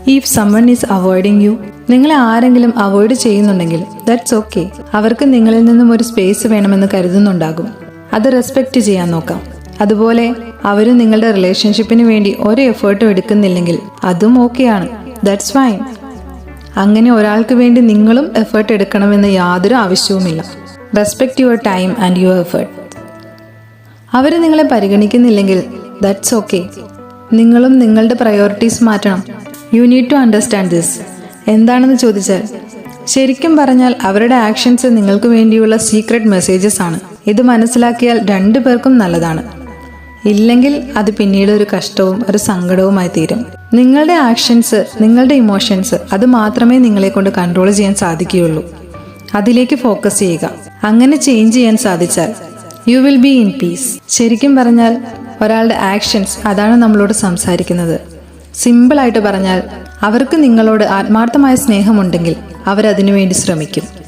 If someone is avoiding you, നിങ്ങളെ ആരെങ്കിലും avoid ചെയ്യുന്നുണ്ടെങ്കിൽ ദാറ്റ്സ് ഓക്കെ. അവർക്ക് നിങ്ങളിൽ നിന്നും ഒരു സ്പേസ് വേണമെന്ന് കരുതുന്നുണ്ടാകും. അത് റെസ്പെക്റ്റ് ചെയ്യാൻ നോക്കാം. അതുപോലെ അവരും നിങ്ങളുടെ റിലേഷൻഷിപ്പിന് വേണ്ടി ഒരു എഫേർട്ടും എടുക്കുന്നില്ലെങ്കിൽ അതും ഓക്കെയാണ്. That's fine. അങ്ങനെ ഒരാൾക്ക് വേണ്ടി നിങ്ങളും എഫേർട്ട് എടുക്കണമെന്ന് യാതൊരു ആവശ്യവുമില്ല. Respect your time and your effort. അവർ നിങ്ങളെ പരിഗണിക്കുന്നില്ലെങ്കിൽ ദാറ്റ്സ് ഓക്കെ. നിങ്ങളും നിങ്ങളുടെ പ്രയോറിറ്റീസ് മാറ്റണം. You need to understand this. എന്താണെന്ന് ചോദിച്ചാൽ, ശരിക്കും പറഞ്ഞാൽ അവരുടെ ആക്ഷൻസ് നിങ്ങൾക്ക് വേണ്ടിയുള്ള സീക്രട്ട് മെസ്സേജസ് ആണ്. ഇത് മനസ്സിലാക്കിയാൽ രണ്ടു പേർക്കും നല്ലതാണ്. ഇല്ലെങ്കിൽ അത് പിന്നീട് ഒരു കഷ്ടവും ഒരു സങ്കടവുമായി തീരും. നിങ്ങളുടെ ആക്ഷൻസ്, നിങ്ങളുടെ ഇമോഷൻസ്, അത് മാത്രമേ നിങ്ങളെ കൊണ്ട് കൺട്രോൾ ചെയ്യാൻ സാധിക്കുകയുള്ളൂ. അതിലേക്ക് ഫോക്കസ് ചെയ്യുക. അങ്ങനെ ചേഞ്ച് ചെയ്യാൻ സാധിച്ചാൽ you will be in peace. ശരിക്കും പറഞ്ഞാൽ ഒരാളുടെ ആക്ഷൻസ് അതാണ് നമ്മളോട് സംസാരിക്കുന്നത്. സിമ്പിളായിട്ട് പറഞ്ഞാൽ, അവർക്ക് നിങ്ങളോട് ആത്മാർത്ഥമായ സ്നേഹമുണ്ടെങ്കിൽ അവരതിനു വേണ്ടി ശ്രമിക്കും.